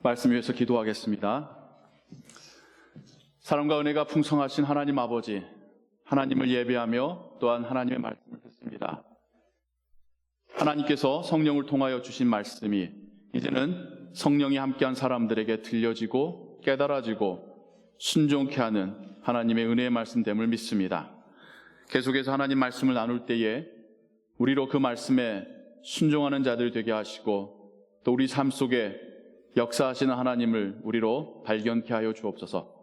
말씀 위해서 기도하겠습니다. 사랑과 은혜가 풍성하신 하나님 아버지, 하나님을 예배하며 또한 하나님의 말씀을 듣습니다. 하나님께서 성령을 통하여 주신 말씀이 이제는 성령이 함께한 사람들에게 들려지고 깨달아지고 순종케 하는 하나님의 은혜의 말씀됨을 믿습니다. 계속해서 하나님 말씀을 나눌 때에 우리로 그 말씀에 순종하는 자들이 되게 하시고 또 우리 삶 속에 역사하시는 하나님을 우리로 발견케 하여 주옵소서.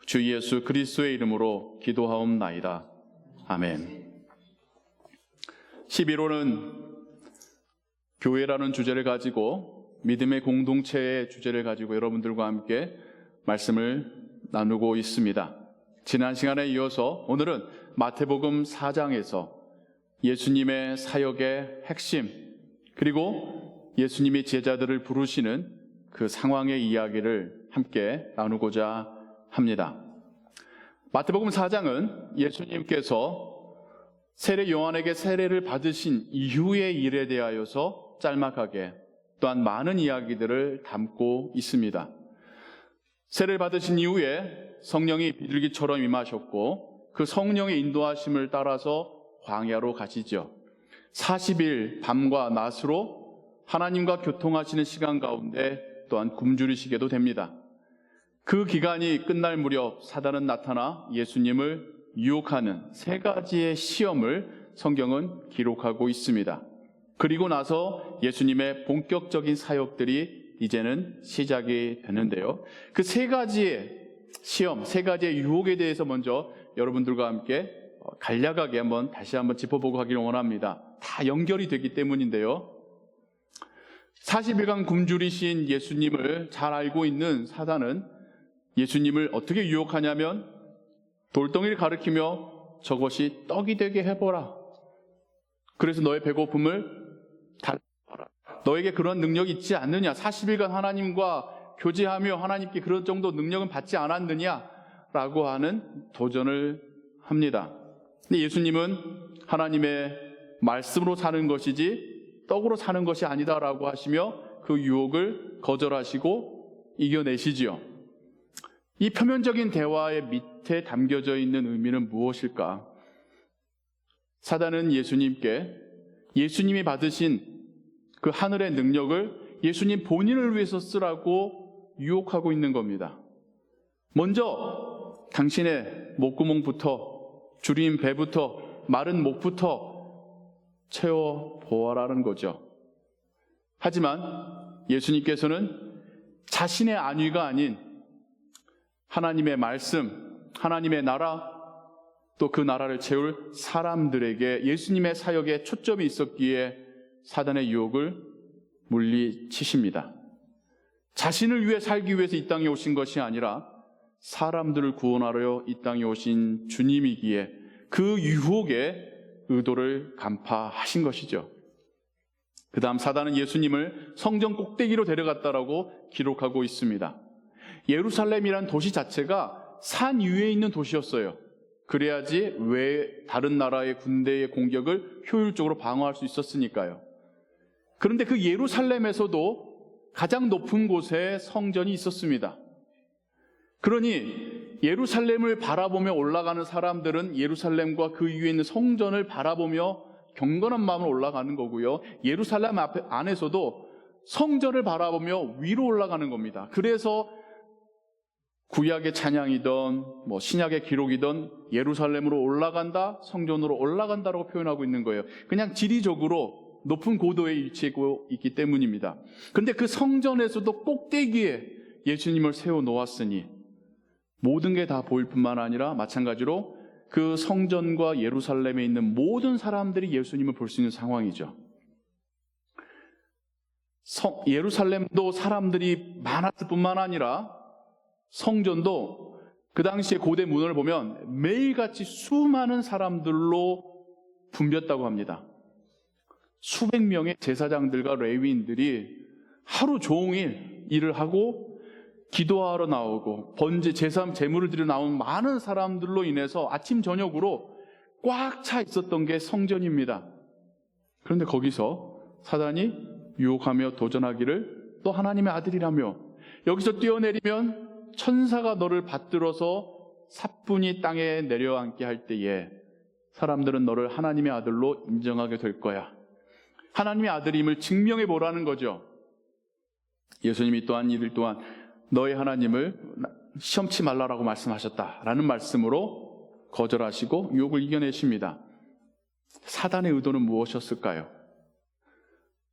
주 예수 그리스도의 이름으로 기도하옵나이다. 아멘. 11호는 교회라는 주제를 가지고 믿음의 공동체의 주제를 가지고 여러분들과 함께 말씀을 나누고 있습니다. 지난 시간에 이어서 오늘은 마태복음 4장에서 예수님의 사역의 핵심 그리고 예수님이 제자들을 부르시는 그 상황의 이야기를 함께 나누고자 합니다. 마태복음 4장은 예수님께서 세례 요한에게 세례를 받으신 이후의 일에 대하여서 짤막하게 또한 많은 이야기들을 담고 있습니다. 세례를 받으신 이후에 성령이 비둘기처럼 임하셨고 그 성령의 인도하심을 따라서 광야로 가시죠. 40일 밤과 낮으로 하나님과 교통하시는 시간 가운데 또한 굶주리시게도 됩니다. 그 기간이 끝날 무렵 사단은 나타나 예수님을 유혹하는 세 가지의 시험을 성경은 기록하고 있습니다. 그리고 나서 예수님의 본격적인 사역들이 이제는 시작이 되는데요. 그 세 가지의 시험, 세 가지의 유혹에 대해서 먼저 여러분들과 함께 간략하게 다시 한번 짚어보고 가기를 원합니다. 다 연결이 되기 때문인데요. 40일간 굶주리신 예수님을 잘 알고 있는 사단은 예수님을 어떻게 유혹하냐면 돌덩이를 가리키며 저것이 떡이 되게 해보라. 그래서 너의 배고픔을 달래라. 너에게 그런 능력이 있지 않느냐? 40일간 하나님과 교제하며 하나님께 그런 정도 능력은 받지 않았느냐? 라고 하는 도전을 합니다. 근데 예수님은 하나님의 말씀으로 사는 것이지 떡으로 사는 것이 아니다라고 하시며 그 유혹을 거절하시고 이겨내시지요. 이 표면적인 대화의 밑에 담겨져 있는 의미는 무엇일까? 사단은 예수님께 예수님이 받으신 그 하늘의 능력을 예수님 본인을 위해서 쓰라고 유혹하고 있는 겁니다. 먼저 당신의 목구멍부터 주린 배부터 마른 목부터 채워보아라는 거죠. 하지만 예수님께서는 자신의 안위가 아닌 하나님의 말씀, 하나님의 나라, 또 그 나라를 채울 사람들에게 예수님의 사역에 초점이 있었기에 사단의 유혹을 물리치십니다. 자신을 위해 살기 위해서 이 땅에 오신 것이 아니라 사람들을 구원하려 이 땅에 오신 주님이기에 그 유혹에 의도를 간파하신 것이죠. 그 다음 사단은 예수님을 성전 꼭대기로 데려갔다라고 기록하고 있습니다. 예루살렘이란 도시 자체가 산 위에 있는 도시였어요. 그래야지 왜 다른 나라의 군대의 공격을 효율적으로 방어할 수 있었으니까요. 그런데 그 예루살렘에서도 가장 높은 곳에 성전이 있었습니다. 그러니 예루살렘을 바라보며 올라가는 사람들은 예루살렘과 그 위에 있는 성전을 바라보며 경건한 마음으로 올라가는 거고요. 예루살렘 안에서도 성전을 바라보며 위로 올라가는 겁니다. 그래서 구약의 찬양이든 신약의 기록이든 예루살렘으로 올라간다, 성전으로 올라간다라고 표현하고 있는 거예요. 그냥 지리적으로 높은 고도에 위치하고 있기 때문입니다. 그런데 그 성전에서도 꼭대기에 예수님을 세워 놓았으니 모든 게 다 보일 뿐만 아니라 마찬가지로 그 성전과 예루살렘에 있는 모든 사람들이 예수님을 볼 수 있는 상황이죠. 예루살렘도 사람들이 많았을 뿐만 아니라 성전도 그 당시에 고대 문헌을 보면 매일같이 수많은 사람들로 붐볐다고 합니다. 수백 명의 제사장들과 레위인들이 하루 종일 일을 하고 기도하러 나오고 번제, 제사, 제물을 드려 나온 많은 사람들로 인해서 아침 저녁으로 꽉 차 있었던 게 성전입니다. 그런데 거기서 사단이 유혹하며 도전하기를 또 하나님의 아들이라며 여기서 뛰어내리면 천사가 너를 받들어서 사뿐히 땅에 내려앉게 할 때에 사람들은 너를 하나님의 아들로 인정하게 될 거야. 하나님의 아들임을 증명해 보라는 거죠. 예수님이 또한 이들 또한 너의 하나님을 시험치 말라라고 말씀하셨다라는 말씀으로 거절하시고 유혹을 이겨내십니다. 사단의 의도는 무엇이었을까요?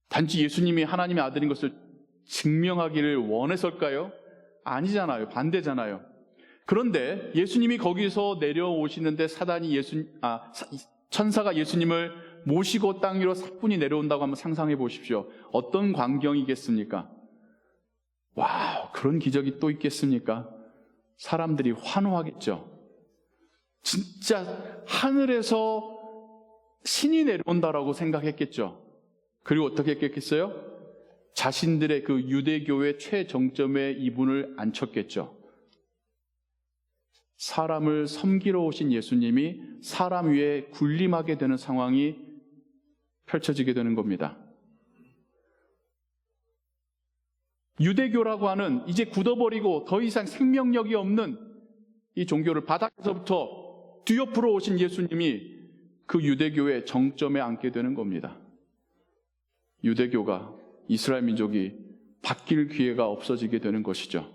단지 예수님이 하나님의 아들인 것을 증명하기를 원해서일까요? 아니잖아요. 반대잖아요. 그런데 예수님이 거기서 내려오시는데 천사가 예수님을 모시고 땅 위로 사뿐히 내려온다고 한번 상상해 보십시오. 어떤 광경이겠습니까? 와우, 그런 기적이 또 있겠습니까? 사람들이 환호하겠죠. 진짜 하늘에서 신이 내려온다라고 생각했겠죠. 그리고 어떻게 했겠어요? 자신들의 그 유대교의 최정점에 이분을 앉혔겠죠. 사람을 섬기러 오신 예수님이 사람 위에 군림하게 되는 상황이 펼쳐지게 되는 겁니다. 유대교라고 하는 이제 굳어버리고 더 이상 생명력이 없는 이 종교를 바닥에서부터 뒤옆으로 오신 예수님이 그 유대교의 정점에 앉게 되는 겁니다. 유대교가, 이스라엘 민족이 바뀔 기회가 없어지게 되는 것이죠.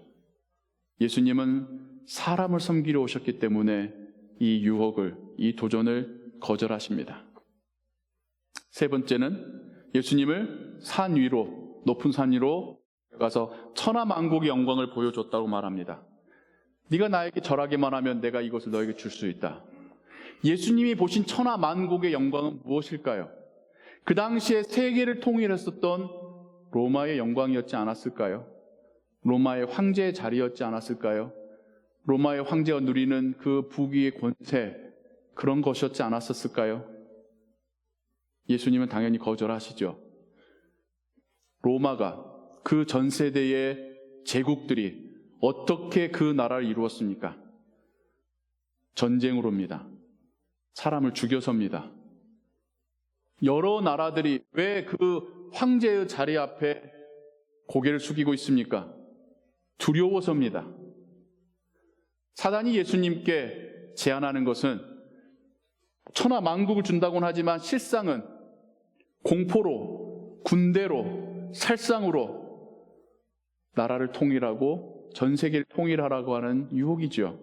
예수님은 사람을 섬기러 오셨기 때문에 이 유혹을, 이 도전을 거절하십니다. 세 번째는 예수님을 산 위로, 높은 산 위로 가서 천하만국의 영광을 보여줬다고 말합니다. 네가 나에게 절하기만 하면 내가 이것을 너에게 줄 수 있다. 예수님이 보신 천하만국의 영광은 무엇일까요? 그 당시에 세계를 통일했었던 로마의 영광이었지 않았을까요? 로마의 황제의 자리였지 않았을까요? 로마의 황제가 누리는 그 부귀의 권세, 그런 것이었지 않았었을까요? 예수님은 당연히 거절하시죠. 로마가, 그 전 세대의 제국들이 어떻게 그 나라를 이루었습니까? 전쟁으로입니다. 사람을 죽여서입니다. 여러 나라들이 왜 그 황제의 자리 앞에 고개를 숙이고 있습니까? 두려워서입니다. 사단이 예수님께 제안하는 것은 천하만국을 준다고는 하지만 실상은 공포로, 군대로, 살상으로 나라를 통일하고 전 세계를 통일하라고 하는 유혹이죠.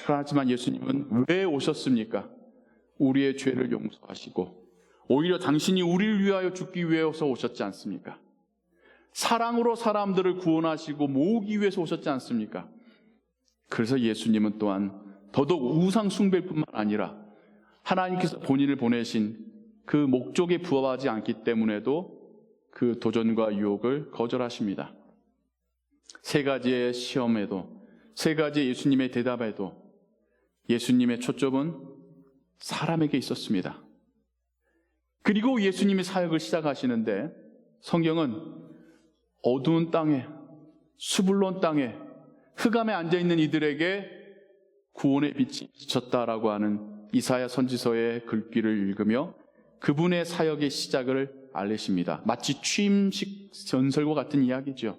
하지만 예수님은 왜 오셨습니까? 우리의 죄를 용서하시고 오히려 당신이 우리를 위하여 죽기 위해서 오셨지 않습니까? 사랑으로 사람들을 구원하시고 모으기 위해서 오셨지 않습니까? 그래서 예수님은 또한 더더욱 우상 숭배일 뿐만 아니라 하나님께서 본인을 보내신 그 목적에 부합하지 않기 때문에도 그 도전과 유혹을 거절하십니다. 세 가지의 시험에도, 세 가지의 예수님의 대답에도 예수님의 초점은 사람에게 있었습니다. 그리고 예수님이 사역을 시작하시는데 성경은 어두운 땅에, 수불론 땅에, 흑암에 앉아있는 이들에게 구원의 빛이 비쳤다라고 하는 이사야 선지서의 글귀를 읽으며 그분의 사역의 시작을 알리십니다. 마치 취임식 전설과 같은 이야기죠.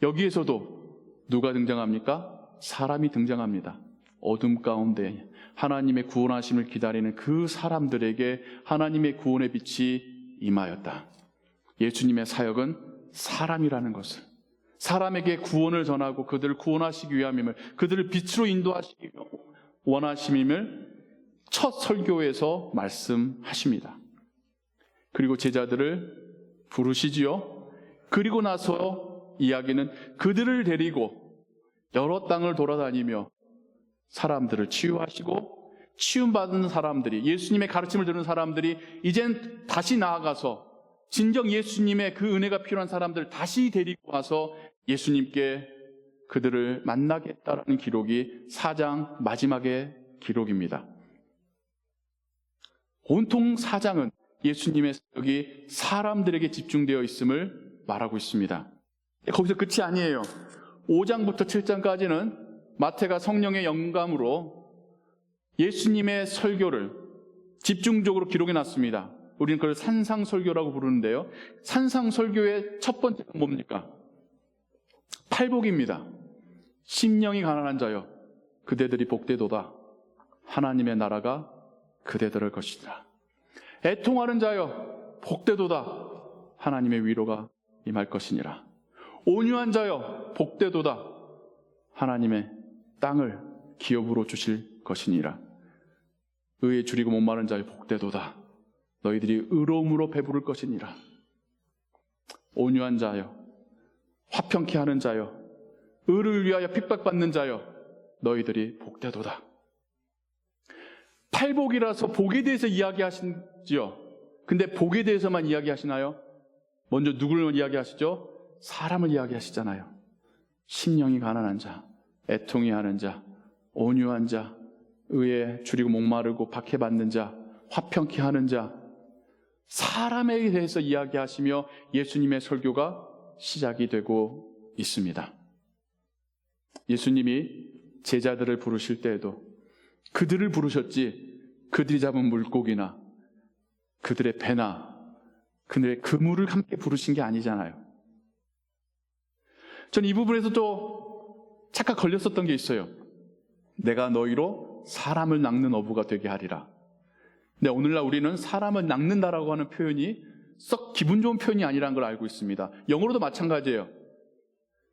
여기에서도 누가 등장합니까? 사람이 등장합니다. 어둠 가운데 하나님의 구원하심을 기다리는 그 사람들에게 하나님의 구원의 빛이 임하였다. 예수님의 사역은 사람이라는 것을, 사람에게 구원을 전하고 그들을 구원하시기 위함임을, 그들을 빛으로 인도하시기 원하심임을 첫 설교에서 말씀하십니다. 그리고 제자들을 부르시지요. 그리고 나서 이야기는 그들을 데리고 여러 땅을 돌아다니며 사람들을 치유하시고 치유받은 사람들이, 예수님의 가르침을 들은 사람들이 이젠 다시 나아가서 진정 예수님의 그 은혜가 필요한 사람들 다시 데리고 와서 예수님께 그들을 만나게 했다라는 기록이 4장 마지막의 기록입니다. 온통 4장은 예수님의 사역이 사람들에게 집중되어 있음을 말하고 있습니다. 거기서 끝이 아니에요. 5장부터 7장까지는 마태가 성령의 영감으로 예수님의 설교를 집중적으로 기록해 놨습니다. 우리는 그걸 산상설교라고 부르는데요. 산상설교의 첫 번째가 뭡니까? 팔복입니다. 심령이 가난한 자여 그대들이 복되도다. 하나님의 나라가 그대들의 것이니라. 애통하는 자여 복되도다. 하나님의 위로가 임할 것이니라. 온유한 자여 복되도다. 하나님의 땅을 기업으로 주실 것이니라. 의에 줄이고 목마른 자여 복되도다. 너희들이 의로움으로 배부를 것이니라. 온유한 자여, 화평케 하는 자여, 의를 위하여 핍박받는 자여, 너희들이 복되도다. 팔복이라서 복에 대해서 이야기하시지요. 근데 복에 대해서만 이야기하시나요? 먼저 누구를 이야기하시죠? 사람을 이야기하시잖아요. 심령이 가난한 자, 애통이 하는 자, 온유한 자, 의에 줄이고 목마르고 박해받는 자, 화평케 하는 자, 사람에 대해서 이야기하시며 예수님의 설교가 시작이 되고 있습니다. 예수님이 제자들을 부르실 때에도 그들을 부르셨지 그들이 잡은 물고기나 그들의 배나 그들의 그물을 함께 부르신 게 아니잖아요. 전 이 부분에서 또 착각 걸렸었던 게 있어요. 내가 너희로 사람을 낚는 어부가 되게 하리라. 근데 오늘날 우리는 사람을 낚는다라고 하는 표현이 썩 기분 좋은 표현이 아니라는 걸 알고 있습니다. 영어로도 마찬가지예요.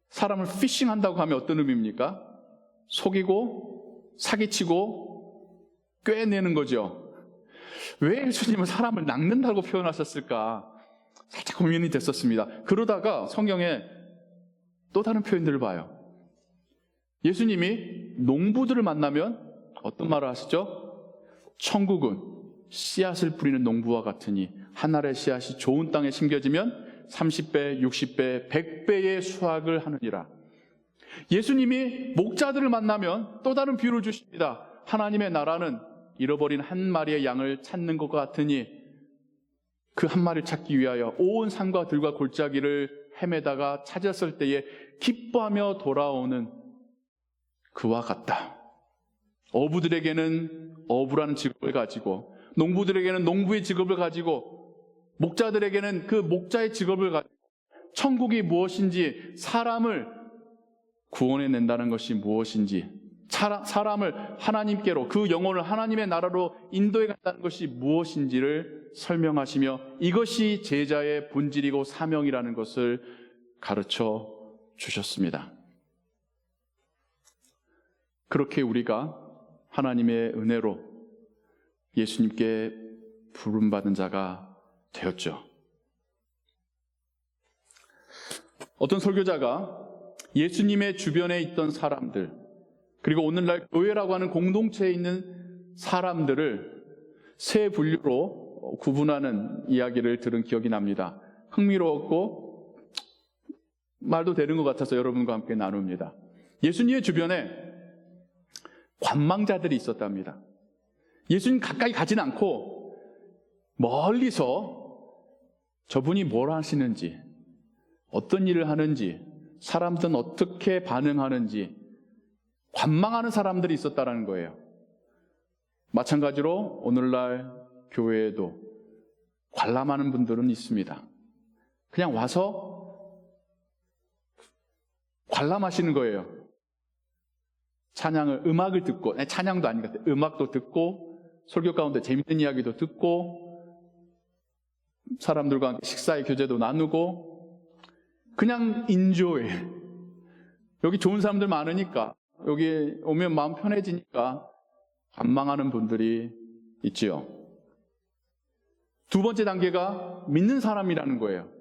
사람을 피싱한다고 하면 어떤 의미입니까? 속이고 사기치고 꿰내는 거죠. 왜 예수님은 사람을 낚는다고 표현하셨을까? 살짝 고민이 됐었습니다. 그러다가 성경에 또 다른 표현들을 봐요. 예수님이 농부들을 만나면 어떤 말을 하시죠? 천국은 씨앗을 뿌리는 농부와 같으니 한 알의 씨앗이 좋은 땅에 심겨지면 30배, 60배, 100배의 수확을 하느니라. 예수님이 목자들을 만나면 또 다른 비유를 주십니다. 하나님의 나라는 잃어버린 한 마리의 양을 찾는 것 같으니 그 한 마리를 찾기 위하여 온 산과 들과 골짜기를 헤매다가 찾았을 때에 기뻐하며 돌아오는 그와 같다. 어부들에게는 어부라는 직업을 가지고, 농부들에게는 농부의 직업을 가지고, 목자들에게는 그 목자의 직업을 가지고, 천국이 무엇인지, 사람을 구원해낸다는 것이 무엇인지, 사람을 하나님께로, 그 영혼을 하나님의 나라로 인도해 간다는 것이 무엇인지를 설명하시며 이것이 제자의 본질이고 사명이라는 것을 가르쳐 주셨습니다. 그렇게 우리가 하나님의 은혜로 예수님께 부름받은 자가 되었죠. 어떤 설교자가 예수님의 주변에 있던 사람들, 그리고 오늘날 교회라고 하는 공동체에 있는 사람들을 세 분류로 구분하는 이야기를 들은 기억이 납니다. 흥미로웠고 말도 되는 것 같아서 여러분과 함께 나눕니다. 예수님의 주변에 관망자들이 있었답니다. 예수님 가까이 가진 않고 멀리서 저분이 뭘 하시는지, 어떤 일을 하는지, 사람들은 어떻게 반응하는지 관망하는 사람들이 있었다는 거예요. 마찬가지로 오늘날 교회에도 관람하는 분들은 있습니다. 그냥 와서 관람하시는 거예요. 음악을 듣고, 찬양도 아닌 것 같아요. 음악도 듣고, 설교 가운데 재밌는 이야기도 듣고, 사람들과 함께 식사의 교제도 나누고, 그냥 인조해. 여기 좋은 사람들 많으니까, 여기 오면 마음 편해지니까 관망하는 분들이 있지요. 두 번째 단계가 믿는 사람이라는 거예요.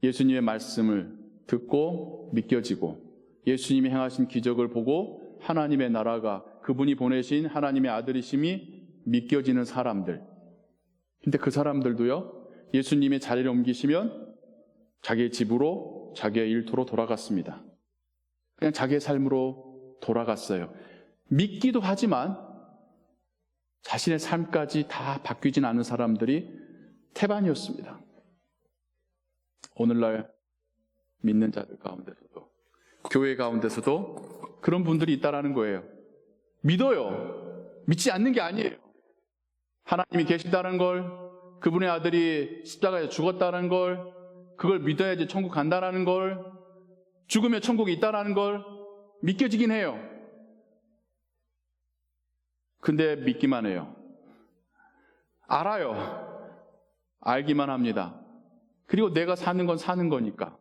예수님의 말씀을 듣고 믿겨지고 예수님이 행하신 기적을 보고 하나님의 나라가 그분이 보내신 하나님의 아들이심이 믿겨지는 사람들. 근데 그 사람들도요, 예수님의 자리를 옮기시면 자기의 집으로, 자기의 일터로 돌아갔습니다. 그냥 자기의 삶으로 돌아갔어요. 믿기도 하지만 자신의 삶까지 다 바뀌진 않은 사람들이 태반이었습니다. 오늘날 믿는 자들 가운데서도, 교회 가운데서도 그런 분들이 있다라는 거예요. 믿어요. 믿지 않는 게 아니에요. 하나님이 계시다는 걸, 그분의 아들이 십자가에 죽었다는 걸, 그걸 믿어야지 천국 간다라는 걸 죽으면 천국이 있다라는 걸 믿겨지긴 해요. 근데 믿기만 해요. 알아요. 알기만 합니다. 그리고 내가 사는 건 사는 거니까.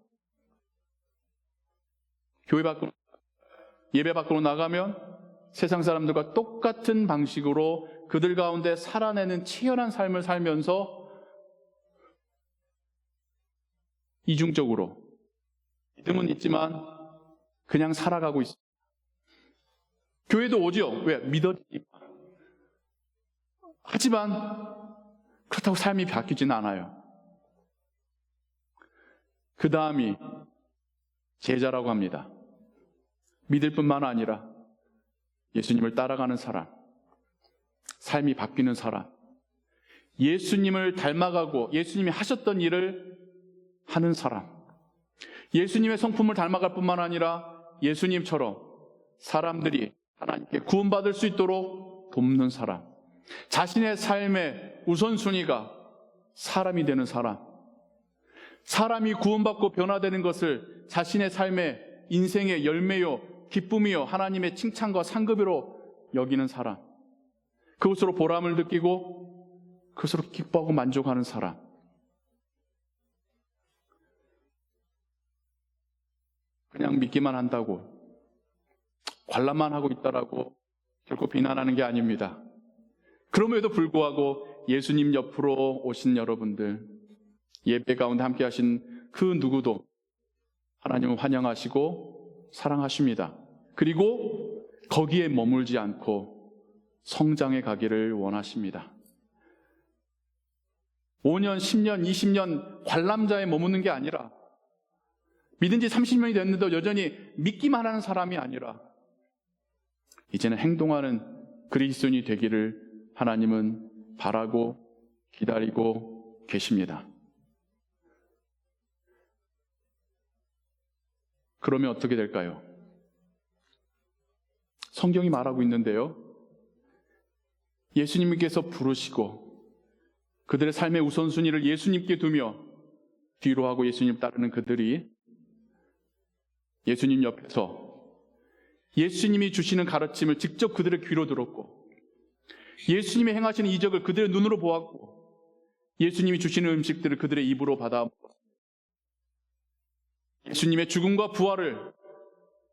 교회 밖으로, 예배 밖으로 나가면 세상 사람들과 똑같은 방식으로 그들 가운데 살아내는 치열한 삶을 살면서 이중적으로 믿음은 있지만 그냥 살아가고 있습니다. 교회도 오죠. 왜? 믿어지니까. 하지만 그렇다고 삶이 바뀌지는 않아요. 그 다음이 제자라고 합니다. 믿을 뿐만 아니라 예수님을 따라가는 사람, 삶이 바뀌는 사람, 예수님을 닮아가고 예수님이 하셨던 일을 하는 사람, 예수님의 성품을 닮아갈 뿐만 아니라 예수님처럼 사람들이 하나님께 구원받을 수 있도록 돕는 사람, 자신의 삶의 우선순위가 사람이 되는 사람, 사람이 구원받고 변화되는 것을 자신의 삶의 인생의 열매요, 기쁨이요, 하나님의 칭찬과 상급으로 여기는 사람, 그것으로 보람을 느끼고 그것으로 기뻐하고 만족하는 사람. 그냥 믿기만 한다고, 관람만 하고 있다라고 결코 비난하는 게 아닙니다. 그럼에도 불구하고 예수님 옆으로 오신 여러분들, 예배 가운데 함께 하신 그 누구도 하나님을 환영하시고 사랑하십니다. 그리고 거기에 머물지 않고 성장해 가기를 원하십니다. 5년, 10년, 20년 관람자에 머무는 게 아니라, 믿은 지 30년이 됐는데도 여전히 믿기만 하는 사람이 아니라 이제는 행동하는 그리스도인이 되기를 하나님은 바라고 기다리고 계십니다. 그러면 어떻게 될까요? 성경이 말하고 있는데요, 예수님께서 부르시고 그들의 삶의 우선순위를 예수님께 두며 뒤로 하고 예수님 따르는 그들이 예수님 옆에서 예수님이 주시는 가르침을 직접 그들의 귀로 들었고, 예수님이 행하시는 이적을 그들의 눈으로 보았고, 예수님이 주시는 음식들을 그들의 입으로 받아 예수님의 죽음과 부활을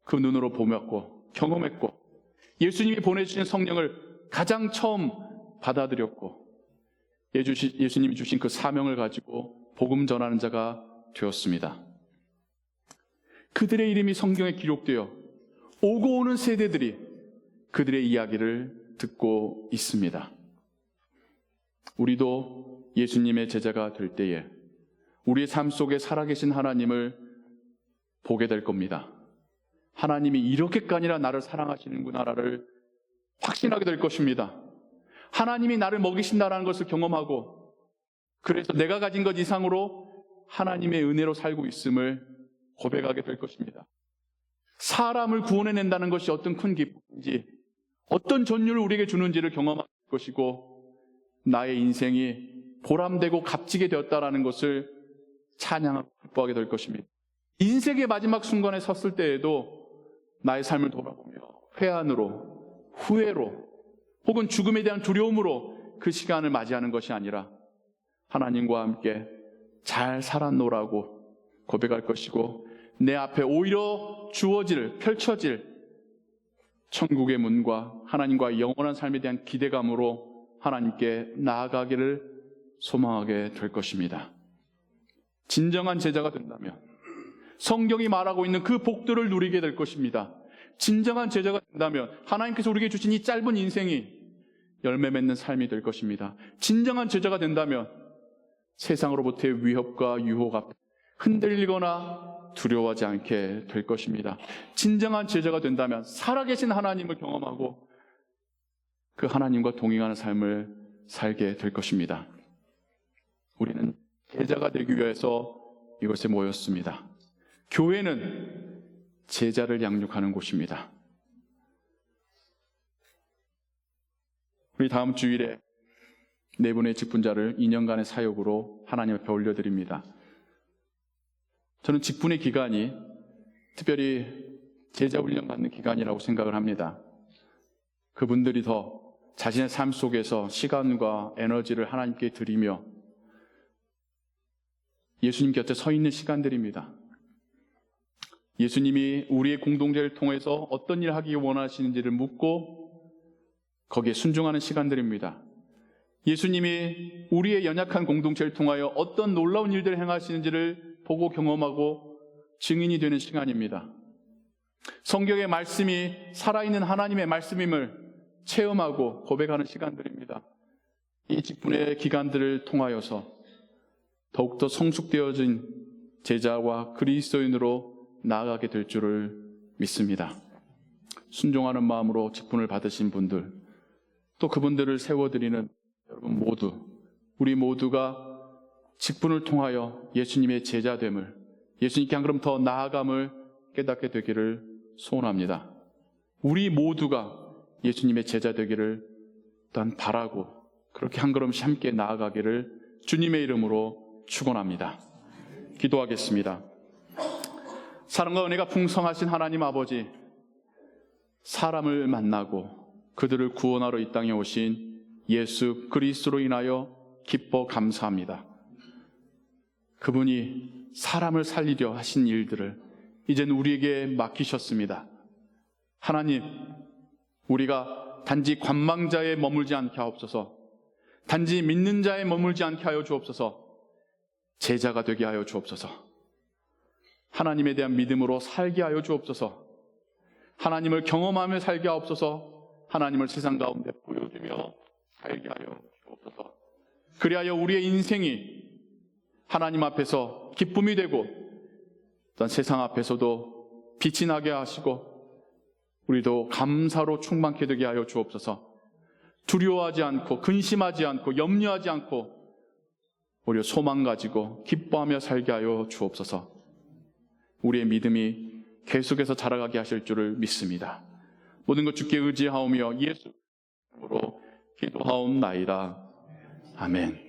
그 눈으로 보았고 경험했고, 예수님이 보내주신 성령을 가장 처음 받아들였고, 예수님이 주신 그 사명을 가지고 복음 전하는 자가 되었습니다. 그들의 이름이 성경에 기록되어 오고 오는 세대들이 그들의 이야기를 듣고 있습니다. 우리도 예수님의 제자가 될 때에 우리의 삶 속에 살아계신 하나님을 보게 될 겁니다. 하나님이 이렇게까지나 나를 사랑하시는구나를 확신하게 될 것입니다. 하나님이 나를 먹이신다는 것을 경험하고, 그래서 내가 가진 것 이상으로 하나님의 은혜로 살고 있음을 고백하게 될 것입니다. 사람을 구원해낸다는 것이 어떤 큰 기쁨인지, 어떤 전율을 우리에게 주는지를 경험할 것이고, 나의 인생이 보람되고 값지게 되었다는 것을 찬양하고 기뻐하게 될 것입니다. 인생의 마지막 순간에 섰을 때에도 나의 삶을 돌아보며 회한으로, 후회로, 혹은 죽음에 대한 두려움으로 그 시간을 맞이하는 것이 아니라 하나님과 함께 잘 살았노라고 고백할 것이고, 내 앞에 오히려 주어질, 펼쳐질 천국의 문과 하나님과의 영원한 삶에 대한 기대감으로 하나님께 나아가기를 소망하게 될 것입니다. 진정한 제자가 된다면 성경이 말하고 있는 그 복들을 누리게 될 것입니다. 진정한 제자가 된다면 하나님께서 우리에게 주신 이 짧은 인생이 열매 맺는 삶이 될 것입니다. 진정한 제자가 된다면 세상으로부터의 위협과 유혹 앞에 흔들리거나 두려워하지 않게 될 것입니다. 진정한 제자가 된다면 살아계신 하나님을 경험하고 그 하나님과 동행하는 삶을 살게 될 것입니다. 우리는 제자가 되기 위해서 이곳에 모였습니다. 교회는 제자를 양육하는 곳입니다. 우리 다음 주일에 네 분의 직분자를 2년간의 사역으로 하나님 앞에 올려드립니다. 저는 직분의 기간이 특별히 제자 훈련 받는 기간이라고 생각을 합니다. 그분들이 더 자신의 삶 속에서 시간과 에너지를 하나님께 드리며 예수님 곁에 서 있는 시간들입니다. 예수님이 우리의 공동체를 통해서 어떤 일을 하기 원하시는지를 묻고 거기에 순종하는 시간들입니다. 예수님이 우리의 연약한 공동체를 통하여 어떤 놀라운 일들을 행하시는지를 보고 경험하고 증인이 되는 시간입니다. 성경의 말씀이 살아있는 하나님의 말씀임을 체험하고 고백하는 시간들입니다. 이 직분의 기간들을 통하여서 더욱더 성숙되어진 제자와 그리스도인으로 나아가게 될 줄을 믿습니다. 순종하는 마음으로 직분을 받으신 분들, 또 그분들을 세워드리는 여러분 모두, 우리 모두가 직분을 통하여 예수님의 제자됨을, 예수님께 한 걸음 더 나아감을 깨닫게 되기를 소원합니다. 우리 모두가 예수님의 제자 되기를 또한 바라고 그렇게 한 걸음씩 함께 나아가기를 주님의 이름으로 축원합니다. 기도하겠습니다. 사랑과 은혜가 풍성하신 하나님 아버지, 사람을 만나고 그들을 구원하러 이 땅에 오신 예수 그리스도로 인하여 기뻐 감사합니다. 그분이 사람을 살리려 하신 일들을 이제는 우리에게 맡기셨습니다. 하나님, 우리가 단지 관망자에 머물지 않게 하옵소서, 단지 믿는 자에 머물지 않게 하여 주옵소서, 제자가 되게 하여 주옵소서, 하나님에 대한 믿음으로 살게 하여 주옵소서, 하나님을 경험하며 살게 하옵소서, 하나님을 세상 가운데 보여주며 살게 하여 주옵소서. 그리하여 우리의 인생이 하나님 앞에서 기쁨이 되고 또한 세상 앞에서도 빛이 나게 하시고 우리도 감사로 충만케 되게 하여 주옵소서. 두려워하지 않고 근심하지 않고 염려하지 않고 오히려 소망 가지고 기뻐하며 살게 하여 주옵소서. 우리의 믿음이 계속해서 자라가게 하실 줄을 믿습니다. 모든 것 주께 의지하오며 예수 이름으로 기도하옵나이다. 아멘.